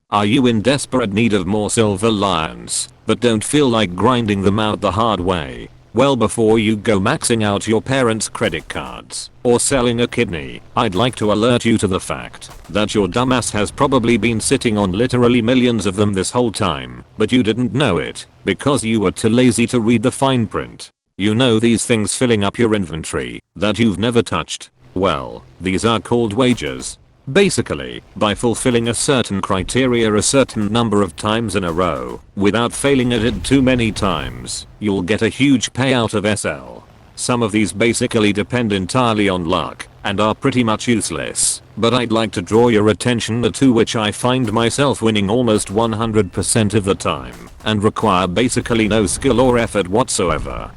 Are you in desperate need of more silver lions, but don't feel like grinding them out the hard way? Well, before you go maxing out your parents' credit cards or selling a kidney, I'd like to alert you to the fact that your dumbass has probably been sitting on literally millions of them this whole time, but you didn't know it because you were too lazy to read the fine print. You know, these things filling up your inventory that you've never touched. Well, these are called wages. Basically, by fulfilling a certain criteria a certain number of times in a row, without failing at it too many times, you'll get a huge payout of SL. Some of these basically depend entirely on luck, and are pretty much useless, but I'd like to draw your attention to two which I find myself winning almost 100% of the time, and require basically no skill or effort whatsoever.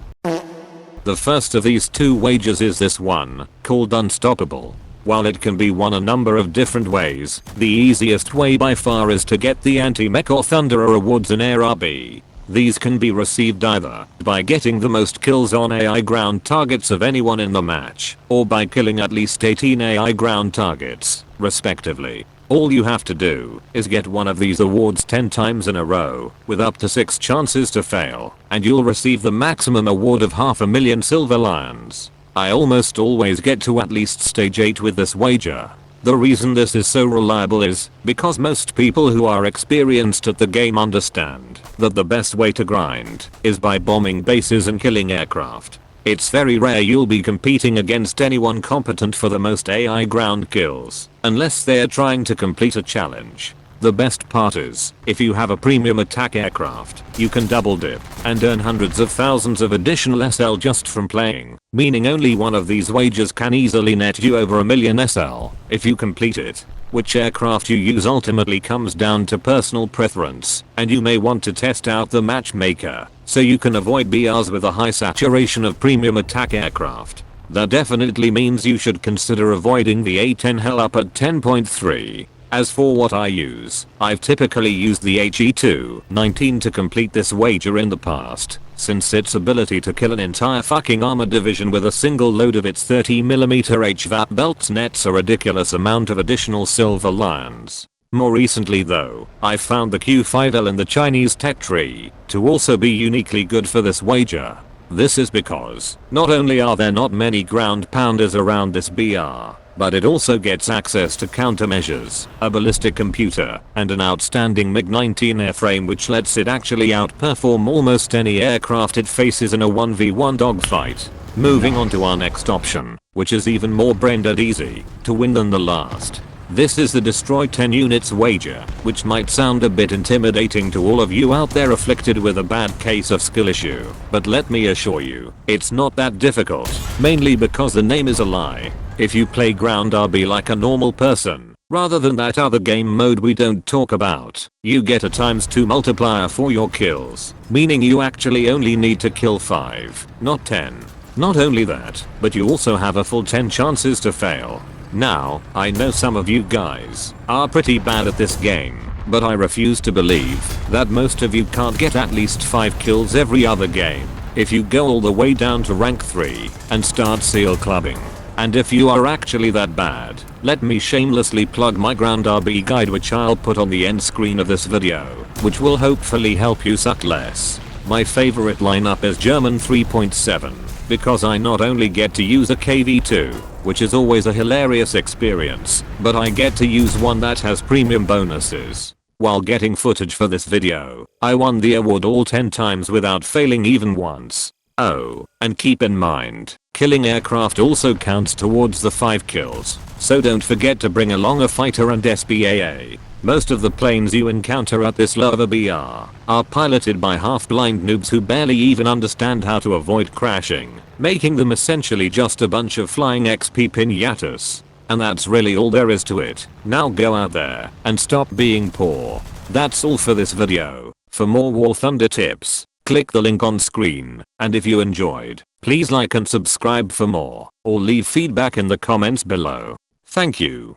The first of these two wages is this one, called Unstoppable. While it can be won a number of different ways, the easiest way by far is to get the Anti-Mech or Thunderer awards in ARB. These can be received either by getting the most kills on AI ground targets of anyone in the match, or by killing at least 18 AI ground targets, respectively. All you have to do is get one of these awards 10 times in a row, with up to 6 chances to fail, and you'll receive the maximum award of 500,000 silver lions. I almost always get to at least stage 8 with this wager. The reason this is so reliable is because most people who are experienced at the game understand that the best way to grind is by bombing bases and killing aircraft. It's very rare you'll be competing against anyone competent for the most AI ground kills, unless they're trying to complete a challenge. The best part is, if you have a premium attack aircraft, you can double dip and earn hundreds of thousands of additional SL just from playing, meaning only one of these wages can easily net you over 1,000,000 SL if you complete it. Which aircraft you use ultimately comes down to personal preference, and you may want to test out the matchmaker, so you can avoid BRs with a high saturation of premium attack aircraft. That definitely means you should consider avoiding the A10 Hell up at 10.3. As for what I use, I've typically used the HE2-19 to complete this wager in the past, since its ability to kill an entire fucking armored division with a single load of its 30mm HVAP belts nets a ridiculous amount of additional silver lions. More recently though, I've found the Q5L in the Chinese tech tree to also be uniquely good for this wager. This is because, not only are there not many ground pounders around this BR, but it also gets access to countermeasures, a ballistic computer, and an outstanding MiG-19 airframe which lets it actually outperform almost any aircraft it faces in a 1v1 dogfight. Moving on to our next option, which is even more brain-dead easy to win than the last. This is the Destroy 10 Units wager, which might sound a bit intimidating to all of you out there afflicted with a bad case of skill issue, but let me assure you, it's not that difficult, mainly because the name is a lie. If you play ground RB like a normal person, rather than that other game mode we don't talk about, you get a ×2 multiplier for your kills, meaning you actually only need to kill 5, not 10. Not only that, but you also have a full 10 chances to fail. Now, I know some of you guys are pretty bad at this game, but I refuse to believe that most of you can't get at least 5 kills every other game if you go all the way down to rank 3 and start seal clubbing. And if you are actually that bad, let me shamelessly plug my ground RB guide, which I'll put on the end screen of this video, which will hopefully help you suck less. My favorite lineup is German 3.7, because I not only get to use a KV2, which is always a hilarious experience, but I get to use one that has premium bonuses. While getting footage for this video, I won the award all 10 times without failing even once. Oh, and keep in mind, killing aircraft also counts towards the 5 kills, so don't forget to bring along a fighter and SPAA. Most of the planes you encounter at this lower BR are piloted by half-blind noobs who barely even understand how to avoid crashing, making them essentially just a bunch of flying XP pinatas. And that's really all there is to it. Now go out there and stop being poor. That's all for this video. For more War Thunder tips, click the link on screen, and if you enjoyed, please like and subscribe for more, or leave feedback in the comments below. Thank you.